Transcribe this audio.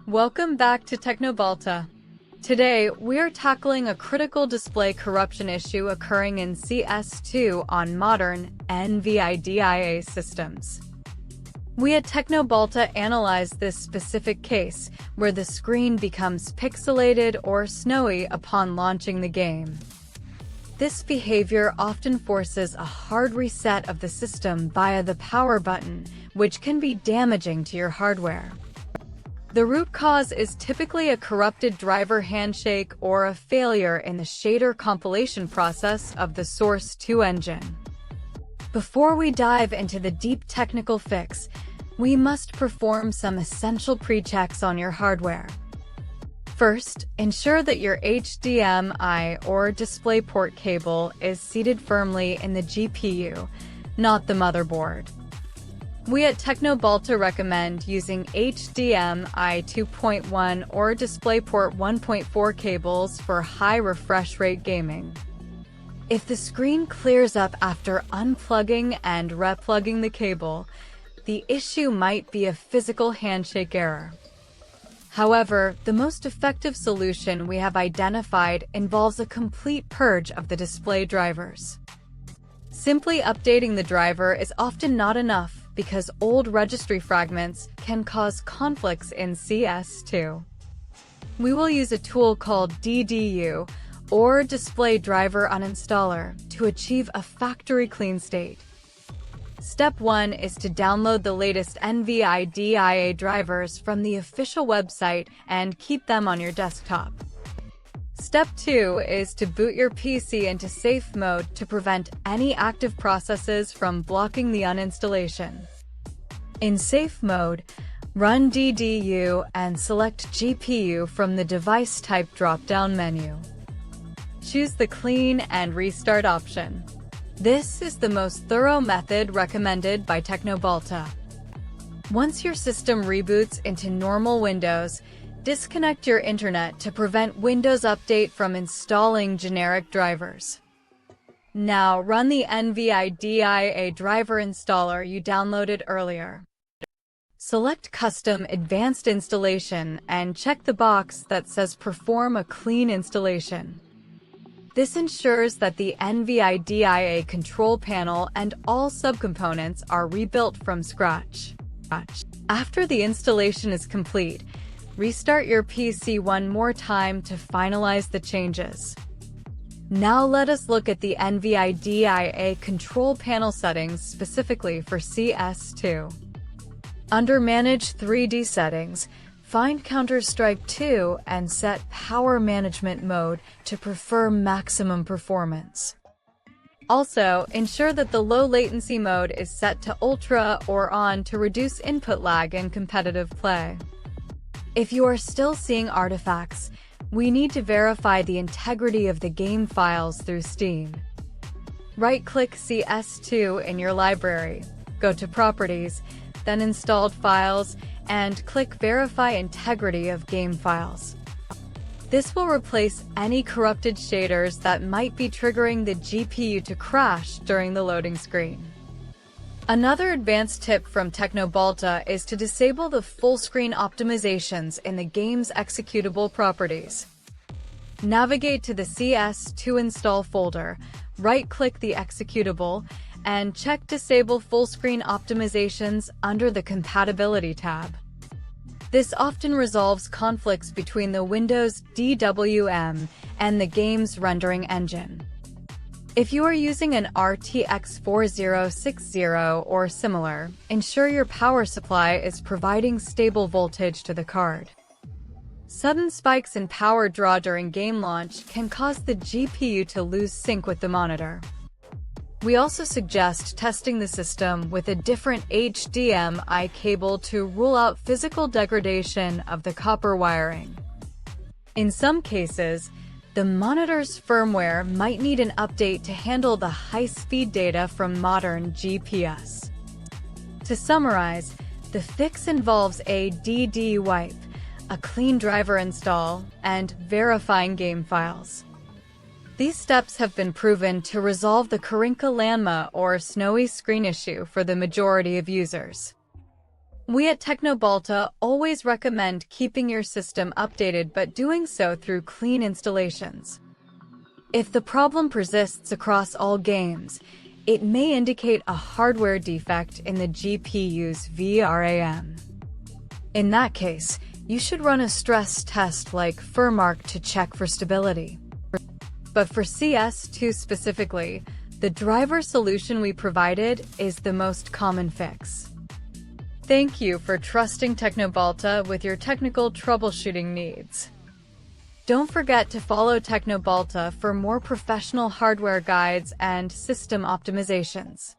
Welcome back to Teknobalta. Today, we are tackling a critical display corruption issue occurring in CS2 on modern NVIDIA systems. We at Teknobalta analyzed this specific case, where the screen becomes pixelated or snowy upon launching the game. This behavior often forces a hard reset of the system via the power button, which can be damaging to your hardware. The root cause is typically a corrupted driver handshake or a failure in the shader compilation process of the Source 2 engine. Before we dive into the deep technical fix, we must perform some essential pre-checks on your hardware. First, ensure that your HDMI or DisplayPort cable is seated firmly in the GPU, not the motherboard. We at Teknobalta recommend using HDMI 2.1 or DisplayPort 1.4 cables for high refresh rate gaming. If the screen clears up after unplugging and replugging the cable, the issue might be a physical handshake error. However, the most effective solution we have identified involves a complete purge of the display drivers. Simply updating the driver is often not enough, because old registry fragments can cause conflicts in CS2. We will use a tool called DDU, or Display Driver Uninstaller, to achieve a factory clean state. Step 1 is to download the latest NVIDIA drivers from the official website and keep them on your desktop. Step 2 is to boot your PC into safe mode to prevent any active processes from blocking the uninstallation. In safe mode, run DDU and select GPU from the device type drop-down menu. Choose the clean and restart option. This is the most thorough method recommended by Teknobalta. Once your system reboots into normal Windows, disconnect your internet to prevent Windows Update from installing generic drivers. Now run the NVIDIA driver installer you downloaded earlier. Select Custom Advanced Installation and check the box that says Perform a clean installation. This ensures that the NVIDIA control panel and all subcomponents are rebuilt from scratch. After the installation is complete, restart your PC one more time to finalize the changes. Now let us look at the NVIDIA control panel settings specifically for CS2. Under Manage 3D Settings, find Counter-Strike 2 and set Power Management Mode to prefer maximum performance. Also, ensure that the low latency mode is set to Ultra or On to reduce input lag in competitive play. If you are still seeing artifacts, we need to verify the integrity of the game files through Steam. Right-click CS2 in your library, go to Properties, then Installed Files, and click Verify Integrity of Game Files. This will replace any corrupted shaders that might be triggering the GPU to crash during the loading screen. Another advanced tip from Teknobalta is to disable the full-screen optimizations in the game's executable properties. Navigate to the CS2 install folder, right-click the executable, and check Disable Full-Screen Optimizations under the Compatibility tab. This often resolves conflicts between the Windows DWM and the game's rendering engine. If you are using an RTX 4060 or similar, ensure your power supply is providing stable voltage to the card. Sudden spikes in power draw during game launch can cause the GPU to lose sync with the monitor. We also suggest testing the system with a different HDMI cable to rule out physical degradation of the copper wiring. In some cases, the monitor's firmware might need an update to handle the high-speed data from modern GPS. To summarize, the fix involves a DD wipe, a clean driver install, and verifying game files. These steps have been proven to resolve the Karinka Lanma or snowy screen issue for the majority of users. We at Teknobalta always recommend keeping your system updated, but doing so through clean installations. If the problem persists across all games, it may indicate a hardware defect in the GPU's VRAM. In that case, you should run a stress test like Furmark to check for stability. But for CS2 specifically, the driver solution we provided is the most common fix. Thank you for trusting Teknobalta with your technical troubleshooting needs. Don't forget to follow Teknobalta for more professional hardware guides and system optimizations.